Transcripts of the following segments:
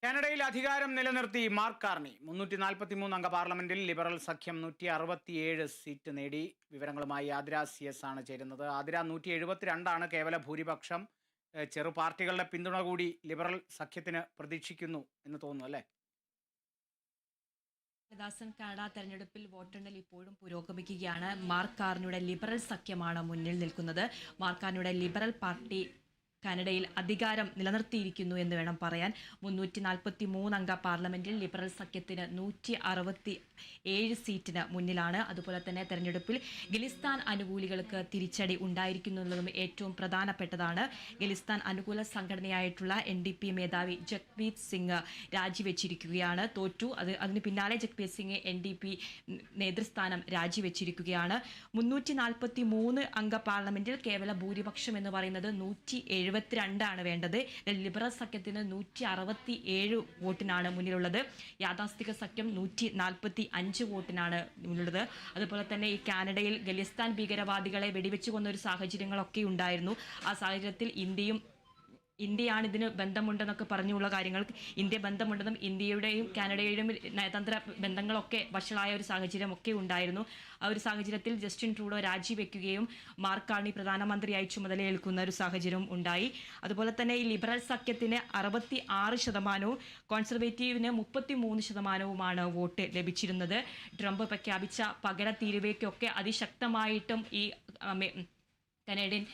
കാനഡയിൽ അധികാരം നിലനിർത്തി മാർക്ക് കാർണി 343 അംഗ പാർലമെന്റിൽ ലിബറൽ സഖ്യം 167 സീറ്റ് നേടി. വിവരങ്ങളുമായി ആതിര CS ആണ് ചേരുന്നത്. ആതിര, 172 കേവല ഭൂരിപക്ഷം. ചെറു പാർട്ടികളുടെ പിന്തുണ കൂടി ലിബറൽ സഖ്യത്തിന് പ്രതീക്ഷിക്കുന്നു എന്ന് തോന്നുന്നു, അല്ലേ? കാനഡ തെരഞ്ഞെടുപ്പിൽ വോട്ടെണ്ണൽ ഇപ്പോഴും പുരോഗമിക്കുകയാണ്. മാർക്ക് കാർണിയുടെ ലിബറൽ സഖ്യമാണ് മുന്നിൽ നിൽക്കുന്നത്. മാർക്ക് കാർണിയുടെ ലിബറൽ പാർട്ടി കാനഡയിൽ അധികാരം നിലനിർത്തിയിരിക്കുന്നു എന്ന് വേണം പറയാൻ. 343 അംഗ പാർലമെന്റിൽ ലിബറൽ സഖ്യത്തിന് 167 സീറ്റിന് മുന്നിലാണ്. അതുപോലെ തന്നെ തെരഞ്ഞെടുപ്പിൽ ഖലിസ്ഥാൻ അനുകൂലികൾക്ക് തിരിച്ചടി ഉണ്ടായിരിക്കുന്നുള്ളതും ഏറ്റവും പ്രധാനപ്പെട്ടതാണ്. ഖലിസ്ഥാൻ അനുകൂല സംഘടനയായിട്ടുള്ള NDP മേധാവി ജഗ്പ്രീത് സിംഗ് രാജിവെച്ചിരിക്കുകയാണ്. തോറ്റു. അതിന് പിന്നാലെ ജഗ്പ്രീത് സിംഗ് NDP നേതൃസ്ഥാനം രാജിവെച്ചിരിക്കുകയാണ്. 343 അംഗ പാർലമെന്റിൽ കേവല ഭൂരിപക്ഷം എന്ന് പറയുന്നത് 172 വേണ്ടത്. ലിബറൽ സഖ്യത്തിന് 167 വോട്ടിനാണ് മുന്നിലുള്ളത്. യാഥാസ്ഥിക സഖ്യം 145 വോട്ടിനാണ് മുന്നിലുള്ളത്. അതുപോലെ തന്നെ ഈ കാനഡയിൽ ഖലിസ്ഥാൻ ഭീകരവാദികളെ വെടിവെച്ചു കൊന്ന ഒരു സാഹചര്യങ്ങളൊക്കെ ഉണ്ടായിരുന്നു. ആ സാഹചര്യത്തിൽ ഇന്ത്യയാണ് ഇതിന് ബന്ധമുണ്ടെന്നൊക്കെ പറഞ്ഞുള്ള കാര്യങ്ങൾ, ഇന്ത്യ ബന്ധമുണ്ടെന്നും ഇന്ത്യയുടെയും കാനഡയുടെയും നയതന്ത്ര ബന്ധങ്ങളൊക്കെ വഷളായ ഒരു സാഹചര്യം ഒക്കെ ഉണ്ടായിരുന്നു. ആ ഒരു സാഹചര്യത്തിൽ ജസ്റ്റിൻ ട്രൂഡോ രാജിവെക്കുകയും മാർക്ക് കാർണി പ്രധാനമന്ത്രിയായി ചുമതലയേൽക്കുന്ന ഒരു സാഹചര്യം ഉണ്ടായി. അതുപോലെ തന്നെ ഈ ലിബറൽ സഖ്യത്തിന് 66%, കോൺസർവേറ്റീവിന് 33% വോട്ട് ലഭിച്ചിരുന്നത്. ട്രംപ് പ്രഖ്യാപിച്ച പകര തീരുവയ്ക്കൊക്കെ അതിശക്തമായിട്ടും ഈ കനേഡിയൻ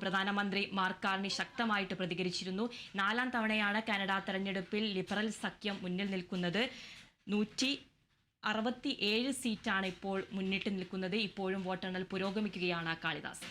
പ്രധാനമന്ത്രി മാർക്ക് കാർണി ശക്തമായിട്ട് പ്രതികരിച്ചിരുന്നു. 4ാം തവണയാണ് കാനഡ തെരഞ്ഞെടുപ്പിൽ ലിബറൽ സഖ്യം മുന്നിൽ നിൽക്കുന്നത്. 167 സീറ്റാണ് ഇപ്പോൾ മുന്നിട്ട് നിൽക്കുന്നത്. ഇപ്പോഴും വോട്ടെണ്ണൽ പുരോഗമിക്കുകയാണ് കാളിദാസ്.